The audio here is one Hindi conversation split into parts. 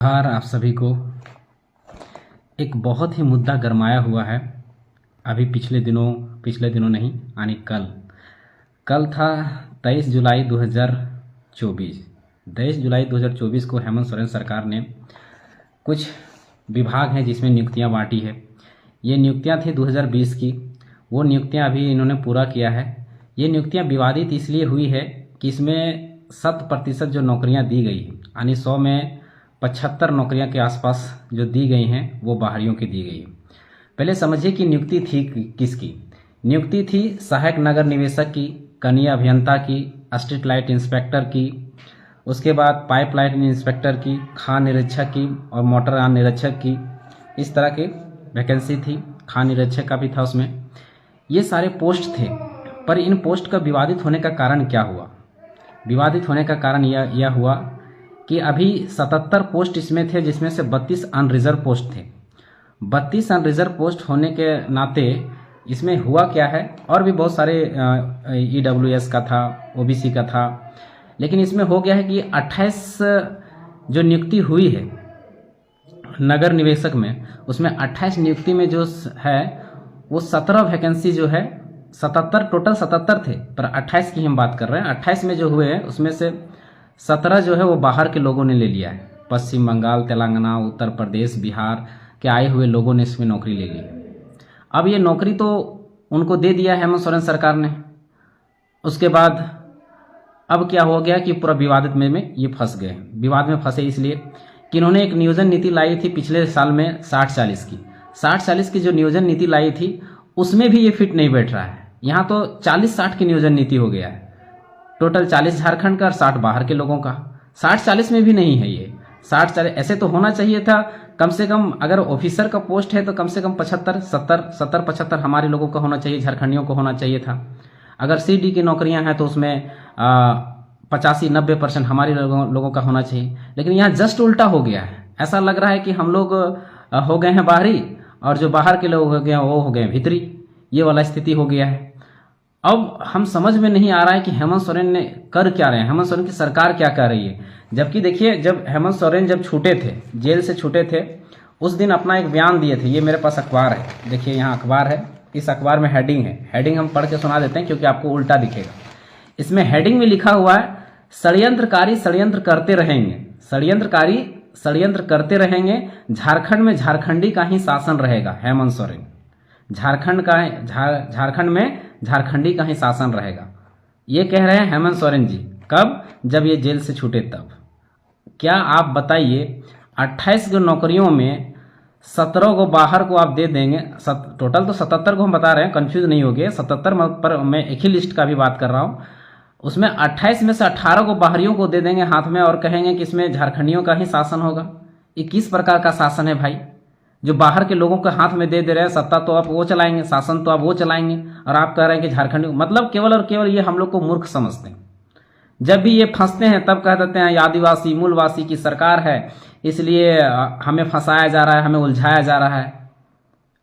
नमस्कार आप सभी को। एक बहुत ही मुद्दा गरमाया हुआ है। अभी पिछले दिनों नहीं, यानी कल था 23 जुलाई 2024। 23 जुलाई 2024 को हेमंत सोरेन सरकार ने कुछ विभाग हैं जिसमें नियुक्तियां बांटी है। ये नियुक्तियां थी 2020 की, वो नियुक्तियां अभी इन्होंने पूरा किया है। ये नियुक्तियां विवादित इसलिए हुई है कि इसमें 100% जो नौकरियां दी गई, यानी 100 में 75 नौकरियां के आसपास जो दी गई हैं वो बाहरियों की दी गई है। पहले समझिए कि नियुक्ति थी किसकी। नियुक्ति थी सहायक नगर निवेशक की, कनीय अभियंता की, स्ट्रीट लाइट इंस्पेक्टर की, उसके बाद पाइपलाइन इंस्पेक्टर की, खान निरीक्षक की और मोटर यान निरीक्षक की। इस तरह की वैकेंसी थी। खान निरीक्षक का भी था उसमें। ये सारे पोस्ट थे, पर इन पोस्ट का विवादित होने का कारण क्या हुआ? विवादित होने का कारण यह हुआ कि अभी 77 पोस्ट इसमें थे, जिसमें से 32 अनरिजर्व पोस्ट थे। 32 अनरिजर्व पोस्ट होने के नाते इसमें हुआ क्या है, और भी बहुत सारे EWS का था, OBC का था, लेकिन इसमें हो गया है कि 28 जो नियुक्ति हुई है नगर निवेशक में, उसमें 28 नियुक्ति में जो है वो 17 वैकेंसी जो है, 77 टोटल 77 थे, पर 28 की हम बात कर रहे हैं। 28 में जो हुए हैं उसमें से 17 जो है वो बाहर के लोगों ने ले लिया है। पश्चिम बंगाल, तेलंगाना, उत्तर प्रदेश, बिहार के आए हुए लोगों ने इसमें नौकरी ले ली। अब ये नौकरी तो उनको दे दिया है हेमंत सोरेन सरकार ने। उसके बाद अब क्या हो गया कि पूरा विवादित में ये फंस गए। विवाद में फंसे इसलिए कि इन्होंने एक नियोजन नीति लाई थी पिछले साल में 60-40 की। 60-40 की जो नियोजन नीति लाई थी उसमें भी ये फिट नहीं बैठ रहा है। यहाँ तो 40-60 की नियोजन नीति हो गया है। टोटल 40 झारखंड का और 60 बाहर के लोगों का। 60-40 में भी नहीं है ये। 60-40 ऐसे तो होना चाहिए था कम से कम। अगर ऑफिसर का पोस्ट है तो कम से कम 75 हमारे लोगों का होना चाहिए, झारखंडियों को होना चाहिए था। अगर CD की नौकरियां हैं तो उसमें 85-90% हमारे लोगों का होना चाहिए। लेकिन यहाँ जस्ट उल्टा हो गया है। ऐसा लग रहा है कि हम लोग हो गए हैं बाहरी और जो बाहर के लोग हो गए वो हो गए भीतरी। ये वाला स्थिति हो गया है। अब हम समझ में नहीं आ रहा है कि हेमंत सोरेन ने कर क्या रहे हैं, हेमंत सोरेन की सरकार क्या कर रही है। जबकि देखिए, जब हेमंत सोरेन जब छूटे थे, जेल से छूटे थे, उस दिन अपना एक बयान दिए थे। ये मेरे पास अखबार है, देखिए यहाँ अखबार है। इस अखबार में हेडिंग है, हेडिंग हम पढ़ के सुना देते हैं क्योंकि आपको उल्टा दिखेगा। इसमें हेडिंग में लिखा हुआ है, षड्यंत्रकारी षड्यंत्र करते रहेंगे, षड्यंत्रकारी षड्यंत्र करते रहेंगे, झारखंड में झारखंडी का ही शासन रहेगा। हेमंत सोरेन झारखंड में झारखंडी का ही शासन रहेगा, ये कह रहे हैं हेमंत सोरेन जी। कब? जब ये जेल से छूटे तब। क्या आप बताइए, 28 को नौकरियों में 17 को बाहर को आप दे देंगे। टोटल तो 77 को हम बता रहे हैं, कंफ्यूज नहीं हो गए। 77 पर मैं एक ही लिस्ट का भी बात कर रहा हूँ। उसमें 28 में से 18 को बाहरियों को दे देंगे हाथ में और कहेंगे कि इसमें झारखंडियों का ही शासन होगा। ये किस प्रकार का शासन है भाई? जो बाहर के लोगों के हाथ में दे रहे हैं सत्ता, तो आप वो चलाएंगे, शासन तो आप वो चलाएंगे, और आप कह रहे हैं कि झारखंड, मतलब केवल और केवल ये हम लोग को मूर्ख समझते हैं। जब भी ये फंसते हैं तब कह देते हैं आदिवासी मूलवासी की सरकार है, इसलिए हमें फंसाया जा रहा है, हमें उलझाया जा रहा है।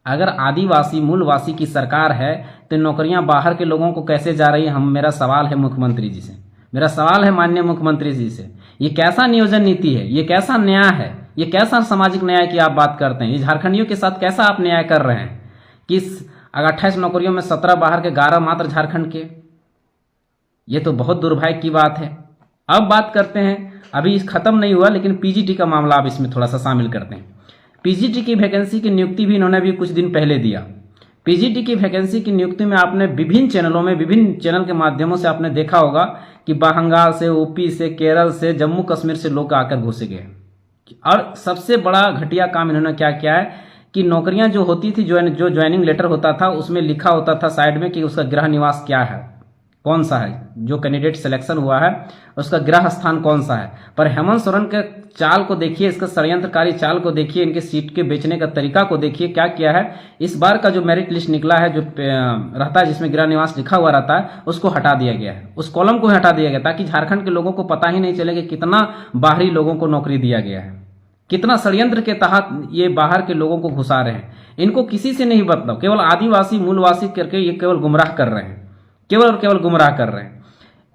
अगर आदिवासी मूलवासी की सरकार है तो नौकरियां बाहर के लोगों को कैसे जा रही है? मेरा सवाल है मुख्यमंत्री जी से, मेरा सवाल है माननीय मुख्यमंत्री जी से, ये कैसा नियोजन नीति है? ये कैसा न्याय है? ये कैसा सामाजिक न्याय की आप बात करते हैं? ये झारखंडियों के साथ कैसा आप न्याय कर रहे हैं कि अगर 28 नौकरियों में 17 बाहर के, 11 मात्र झारखंड के? ये तो बहुत दुर्भाग्य की बात है। अब बात करते हैं, अभी खत्म नहीं हुआ लेकिन PGT का मामला आप इसमें थोड़ा सा शामिल करते हैं। PGT की वैकेंसी की नियुक्ति भी इन्होंने भी कुछ दिन पहले दिया। PGT की वैकेंसी की नियुक्ति में आपने विभिन्न चैनलों में, विभिन्न चैनल के माध्यमों से आपने देखा होगा कि बंगाल से, UP से, केरल से, जम्मू कश्मीर से लोग आकर घुसे गए। और सबसे बड़ा घटिया काम इन्होंने क्या किया है कि नौकरियां जो होती थी, जो ज्वाइनिंग लेटर होता था उसमें लिखा होता था साइड में कि उसका गृह निवास क्या है, कौन सा है, जो कैंडिडेट सिलेक्शन हुआ है उसका गृह स्थान कौन सा है। पर हेमंत सोरेन के चाल को देखिए, इसका षड्यंत्रकारी चाल को देखिए, इनके सीट के बेचने का तरीका को देखिए। क्या किया है, इस बार का जो मेरिट लिस्ट निकला है, जो रहता है जिसमें गृह निवास लिखा हुआ रहता है, उसको हटा दिया गया है, उस कॉलम को हटा दिया गया ताकि झारखंड के लोगों को पता ही नहीं चले कि कितना बाहरी लोगों को नौकरी दिया गया है, कितना षड्यंत्र के तहत ये बाहर के लोगों को घुसा रहे हैं। इनको किसी से नहीं मतलब, केवल आदिवासी मूलवासी करके ये केवल गुमराह कर रहे हैं, केवल और केवल गुमराह कर रहे हैं।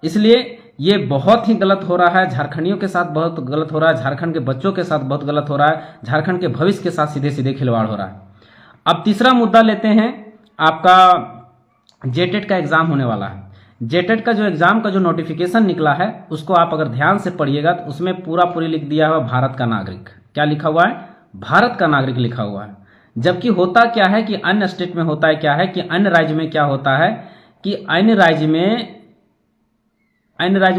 इसलिए ये बहुत ही गलत हो रहा है, झारखंडियों के साथ बहुत गलत हो रहा है, झारखंड के बच्चों के साथ बहुत गलत हो रहा है, झारखंड के भविष्य के साथ सीधे सीधे खिलवाड़ हो रहा है। अब तीसरा मुद्दा लेते हैं, आपका जेटेट का एग्जाम होने वाला है। जेटेट का जो एग्जाम का जो नोटिफिकेशन निकला है उसको आप अगर ध्यान से पढ़िएगा तो उसमें पूरा पूरी लिख दिया हुआ भारत का नागरिक। क्या लिखा हुआ है? भारत का नागरिक लिखा हुआ है। जबकि होता क्या है कि अन्य स्टेट में होता है क्या है कि अन्य राज्य में क्या होता है कि अन्य राज्य में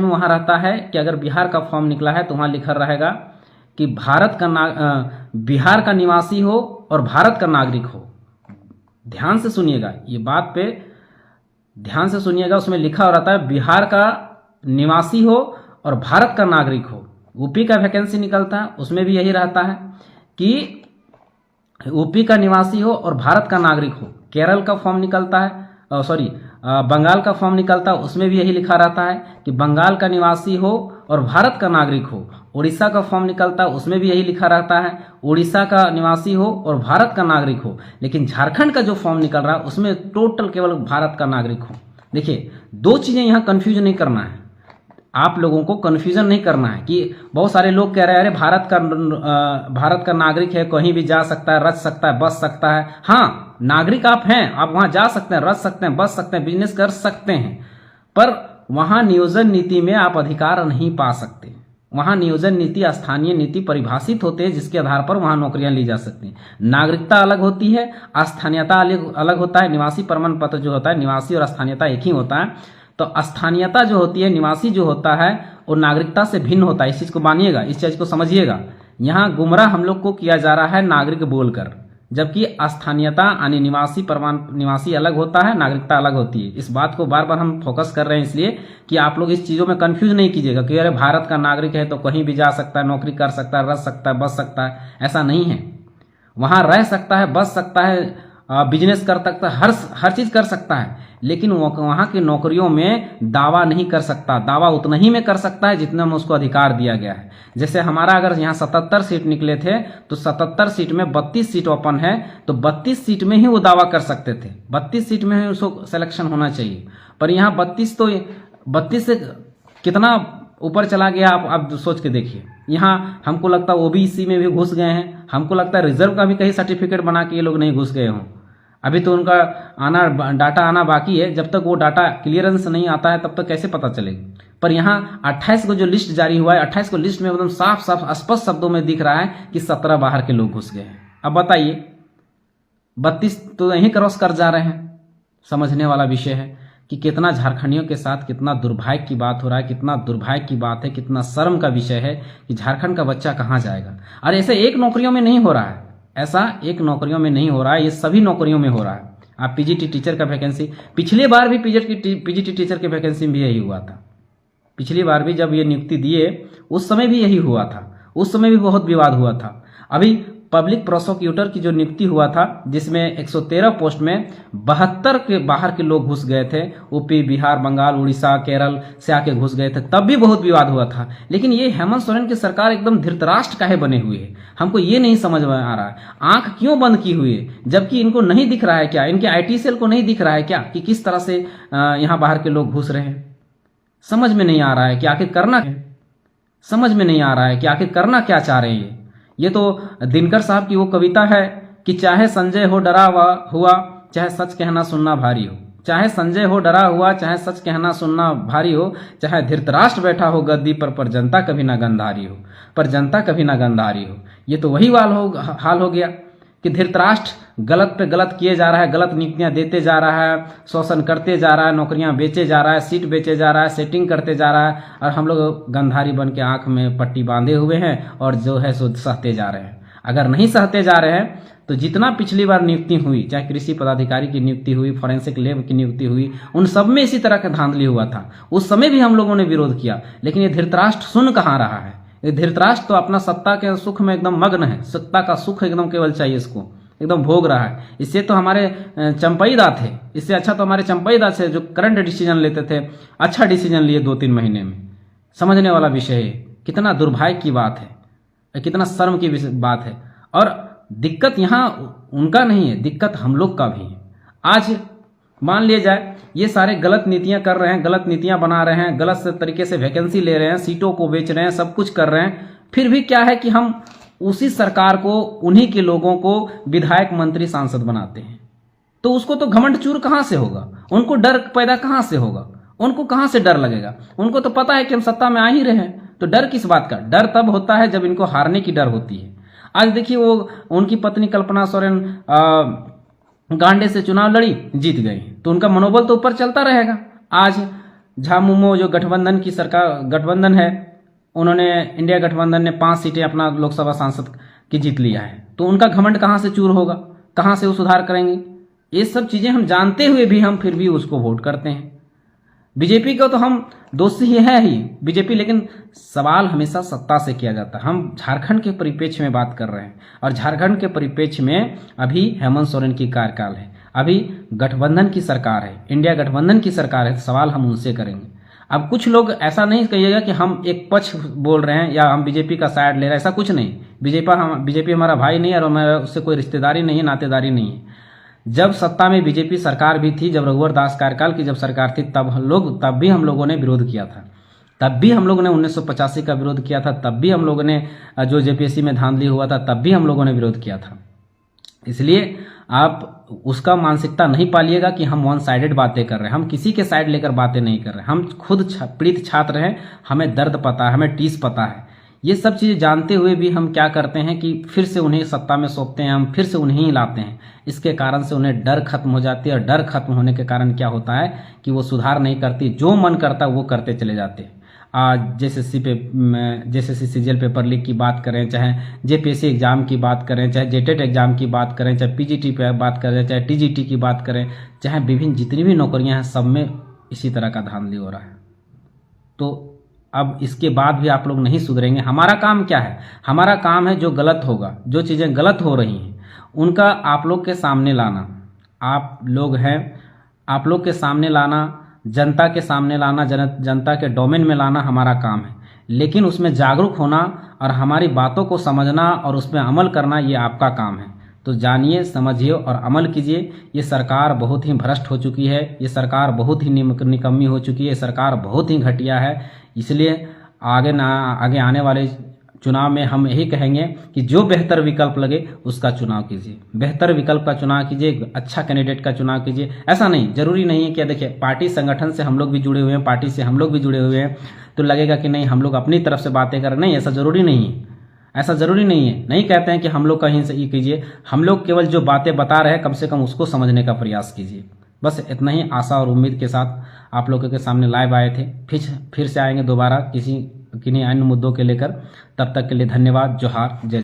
वहां रहता है कि अगर बिहार का फॉर्म निकला है तो वहां लिखा रहेगा कि बिहार का निवासी हो और भारत का नागरिक हो। ध्यान से सुनिएगा, ये बात पे ध्यान से सुनिएगा, उसमें लिखा हो रहता है बिहार का निवासी हो और भारत का नागरिक हो। यूपी का वैकेंसी निकलता है उसमें भी यही रहता है कि यूपी का निवासी हो और भारत का नागरिक हो। केरल का फॉर्म निकलता है, बंगाल का फॉर्म निकलता है उसमें भी यही लिखा रहता है कि बंगाल का निवासी हो और भारत का नागरिक हो। उड़ीसा का फॉर्म निकलता है उसमें भी यही लिखा रहता है उड़ीसा का निवासी हो और भारत का नागरिक हो। लेकिन झारखंड का जो फॉर्म निकल रहा है उसमें टोटल केवल भारत का नागरिक हो। देखिए, दो चीजें यहाँ कंफ्यूज नहीं करना है, आप लोगों को कंफ्यूजन नहीं करना है कि बहुत सारे लोग कह रहे हैं अरे भारत का नागरिक है, कहीं भी जा सकता है, रच सकता है, बस सकता है। हाँ, नागरिक आप हैं, आप वहां जा सकते हैं, रच सकते हैं, बस सकते हैं, बिजनेस कर सकते हैं, पर वहां नियोजन नीति में आप अधिकार नहीं पा सकते। वहां नियोजन नीति, स्थानीय नीति परिभाषित होते हैं जिसके आधार पर वहां नौकरियां ली जा सकती हैं। नागरिकता अलग होती है, स्थानीयता अलग होता है। निवासी प्रमाण पत्र जो होता है, निवासी और स्थानीयता एक ही होता है। तो स्थानीयता जो होती है, निवासी जो होता है, वो नागरिकता से भिन्न होता है। इस चीज को मानिएगा, इस चीज को समझिएगा। यहाँ गुमराह हम लोग को किया जा रहा है नागरिक बोलकर, जबकि स्थानीयता यानी निवासी अलग होता है, नागरिकता अलग होती है। इस बात को बार बार हम फोकस कर रहे हैं इसलिए कि आप लोग इस चीजों में कंफ्यूज नहीं कीजिएगा कि अरे भारत का नागरिक है तो कहीं भी जा सकता है, नौकरी कर सकता है, रह सकता है, बस सकता है। ऐसा नहीं है। वहां रह सकता है, बस सकता है, बिजनेस कर सकता है, हर चीज कर सकता है, लेकिन वहां की नौकरियों में दावा नहीं कर सकता। दावा उतना ही में कर सकता है जितना में उसको अधिकार दिया गया है। जैसे हमारा अगर यहाँ 77 सीट निकले थे तो 77 सीट में 32 सीट ओपन है, तो 32 सीट में ही वो दावा कर सकते थे, 32 सीट में ही उसको सिलेक्शन होना चाहिए। पर यहाँ 32 से कितना ऊपर चला गया, आप सोच के देखिए। यहाँ हमको लगता है ओबीसी में भी घुस गए हैं, हमको लगता है रिजर्व का भी कहीं सर्टिफिकेट बना के ये लोग नहीं घुस गए हों। अभी तो उनका डाटा आना बाकी है, जब तक वो डाटा क्लियरेंस नहीं आता है तब तक कैसे पता चलेगी। पर यहाँ 28 को जो लिस्ट जारी हुआ है, 28 को लिस्ट में एकदम साफ स्पष्ट शब्दों में दिख रहा है कि 17 बाहर के लोग घुस गए हैं। अब बताइए, 32 तो यहीं क्रॉस कर जा रहे हैं। समझने वाला विषय है कि कितना झारखंडियों के साथ कितना दुर्भाग्य की बात हो रहा है, कितना दुर्भाग्य की बात है, कितना शर्म का विषय है कि झारखंड का बच्चा कहाँ जाएगा। और ऐसे एक नौकरियों में नहीं हो रहा है, ऐसा एक नौकरियों में नहीं हो रहा है, ये सभी नौकरियों में हो रहा है। आप पीजीटी टीचर का वैकेंसी, पिछली बार भी पीजीटी टीचर के वैकेंसी में भी यही हुआ था। पिछली बार भी जब ये नियुक्ति दिए उस समय भी यही हुआ था, उस समय भी बहुत विवाद हुआ था। अभी पब्लिक प्रोसिक्यूटर की जो नियुक्ति हुआ था जिसमें 113 पोस्ट में 72 के बाहर के लोग घुस गए थे, यूपी, बिहार, बंगाल, उड़ीसा, केरल से आके घुस गए थे, तब भी बहुत विवाद हुआ था। लेकिन ये हेमंत सोरेन की सरकार एकदम धृतराष्ट्र काहे बने हुए है, हमको ये नहीं समझ में आ रहा है। आंख क्यों बंद की हुई है, जबकि इनको नहीं दिख रहा है क्या, इनके आईटी सेल को नहीं दिख रहा है क्या कि किस तरह से यहाँ बाहर के लोग घुस रहे हैं। समझ में नहीं आ रहा है कि आखिर करना है, समझ में नहीं आ रहा है कि आखिर करना क्या चाह रहे हैं। ये तो दिनकर साहब की वो कविता है कि चाहे संजय हो डरा हुआ, चाहे सच कहना सुनना भारी हो। चाहे संजय हो डरा हुआ, चाहे सच कहना सुनना भारी हो, चाहे धृतराष्ट्र बैठा हो गद्दी पर जनता कभी ना गंधारी हो, पर जनता कभी ना गंधारी हो। ये तो वही हाल हो गया कि धृतराष्ट्र गलत पे गलत किए जा रहा है, गलत नियुक्तियां देते जा रहा है, शोषण करते जा रहा है, नौकरियां बेचे जा रहा है, सीट बेचे जा रहा है, सेटिंग करते जा रहा है, और हम लोग गंधारी बन के आंख में पट्टी बांधे हुए हैं और जो है सो सहते जा रहे हैं। अगर नहीं सहते जा रहे हैं तो जितना पिछली बार नियुक्ति हुई, चाहे कृषि पदाधिकारी की नियुक्ति हुई, फॉरेंसिक लैब की नियुक्ति हुई, उन सब में इसी तरह का धांधली हुआ था। उस समय भी हम लोगों ने विरोध किया, लेकिन ये धृतराष्ट्र सुन कहाँ रहा है। ये धृतराष्ट्र तो अपना सत्ता के सुख में एकदम मग्न है, सत्ता का सुख एकदम केवल चाहिए इसको, एकदम भोग रहा है। इससे तो हमारे चंपईदा थे, इससे अच्छा तो हमारे चंपईदा थे जो करंट डिसीजन लेते थे, अच्छा डिसीजन लिए 2-3 महीने में। समझने वाला विषय है, कितना दुर्भाग्य की बात है, कितना शर्म की बात है। और दिक्कत यहाँ उनका नहीं है, दिक्कत हम लोग का भी है। आज मान लिया जाए ये सारे गलत नीतियां कर रहे हैं, गलत नीतियां बना रहे हैं, गलत तरीके से वैकेंसी ले रहे हैं, सीटों को बेच रहे हैं, सब कुछ कर रहे हैं, फिर भी क्या है कि हम उसी सरकार को, उन्हीं के लोगों को विधायक, मंत्री, सांसद बनाते हैं। तो उसको तो घमंड चूर कहां से होगा, उनको डर पैदा कहां से होगा, उनको कहां से डर लगेगा? उनको तो पता है कि हम सत्ता में आ ही रहे हैं, तो डर किस बात का? डर तब होता है जब इनको हारने की डर होती है। आज देखिए वो उनकी पत्नी कल्पना सोरेन गांडे से चुनाव लड़ी, जीत गई, तो उनका मनोबल तो ऊपर चलता रहेगा। आज झामुमो जो गठबंधन की सरकार, गठबंधन है, उन्होंने, इंडिया गठबंधन ने 5 सीटें अपना लोकसभा सांसद की जीत लिया है, तो उनका घमंड कहां से चूर होगा, कहां से वो सुधार करेंगे? ये सब चीजें हम जानते हुए भी हम फिर भी उसको वोट करते हैं। बीजेपी को तो हम दोषी ही है ही बीजेपी, लेकिन सवाल हमेशा सत्ता से किया जाता है। हम झारखंड के परिप्रेक्ष्य में बात कर रहे हैं, और झारखंड के परिप्रेक्ष्य में अभी हेमंत सोरेन की कार्यकाल है, अभी गठबंधन की सरकार है, इंडिया गठबंधन की सरकार है, सवाल हम उनसे करेंगे। अब कुछ लोग ऐसा नहीं कहिएगा कि हम एक पक्ष बोल रहे हैं या हम बीजेपी का साइड ले रहे हैं, ऐसा कुछ नहीं। बीजेपी हमारा भाई नहीं है और हमारा उससे कोई रिश्तेदारी नहीं है, नातेदारी नहीं है। जब सत्ता में बीजेपी सरकार भी थी, जब रघुवर दास कार्यकाल की जब सरकार थी, तब भी हम लोगों ने विरोध किया था, तब भी हम लोगों ने 1985 का विरोध किया था, तब भी हम लोगों ने जो जेपीएससी में धांधली हुआ था तब भी हम लोगों ने विरोध किया था। इसलिए आप उसका मानसिकता नहीं पालिएगा कि हम वन साइडेड बातें कर रहे हैं, हम किसी के साइड लेकर बातें नहीं कर रहे, हम खुद पीड़ित छात्र हैं, हमें दर्द पता है, हमें टीस पता है। ये सब चीज़ें जानते हुए भी हम क्या करते हैं कि फिर से उन्हें सत्ता में सौंपते हैं, हम फिर से उन्हें ही लाते हैं। इसके कारण से उन्हें डर खत्म हो जाती है, और डर खत्म होने के कारण क्या होता है कि वो सुधार नहीं करती, जो मन करता है वो करते चले जाते हैं। आज जेएसएससी सीजीएल पेपर लीक की बात करें, चाहे जेपीएससी एग्जाम की बात करें, चाहे जेटेट एग्जाम की बात करें, चाहे पीजीटी पे बात करें, चाहे टीजीटी की बात करें, चाहे विभिन्न जितनी भी नौकरियां हैं, सब में इसी तरह का धांधली हो रहा है। तो अब इसके बाद भी आप लोग नहीं सुधरेंगे। हमारा काम क्या है? हमारा काम है जो गलत होगा, जो चीज़ें गलत हो रही हैं उनका आप लोग के सामने लाना। आप लोग हैं, आप लोग के सामने लाना, जनता के सामने लाना, जनता के डोमेन में लाना हमारा काम है। लेकिन उसमें जागरूक होना और हमारी बातों को समझना और उसमें अमल करना, ये आपका काम है। तो जानिए, समझिए और अमल कीजिए। ये सरकार बहुत ही भ्रष्ट हो चुकी है, ये सरकार बहुत ही निकम्मी हो चुकी है, ये सरकार बहुत ही घटिया है। इसलिए आगे आने वाले चुनाव में हम यही कहेंगे कि जो बेहतर विकल्प लगे उसका चुनाव कीजिए, बेहतर विकल्प का चुनाव कीजिए, अच्छा कैंडिडेट का चुनाव कीजिए। ऐसा नहीं, जरूरी नहीं है कि देखिए पार्टी संगठन से हम लोग भी जुड़े हुए हैं, पार्टी से हम लोग भी जुड़े हुए हैं, तो लगेगा कि नहीं हम लोग अपनी तरफ से बातें कर रहे हैं। नहीं, ऐसा जरूरी नहीं है, ऐसा जरूरी नहीं है। नहीं कहते हैं कि हम लोग कहीं से ये कीजिए, हम लोग केवल जो बातें बता रहे हैं कम से कम उसको समझने का प्रयास कीजिए। बस इतना ही आशा और उम्मीद के साथ आप लोगों के सामने लाइव आए थे। फिर से आएंगे दोबारा किन्हीं अन्य मुद्दों के लेकर। तब तक के लिए धन्यवाद। जोहार, जय।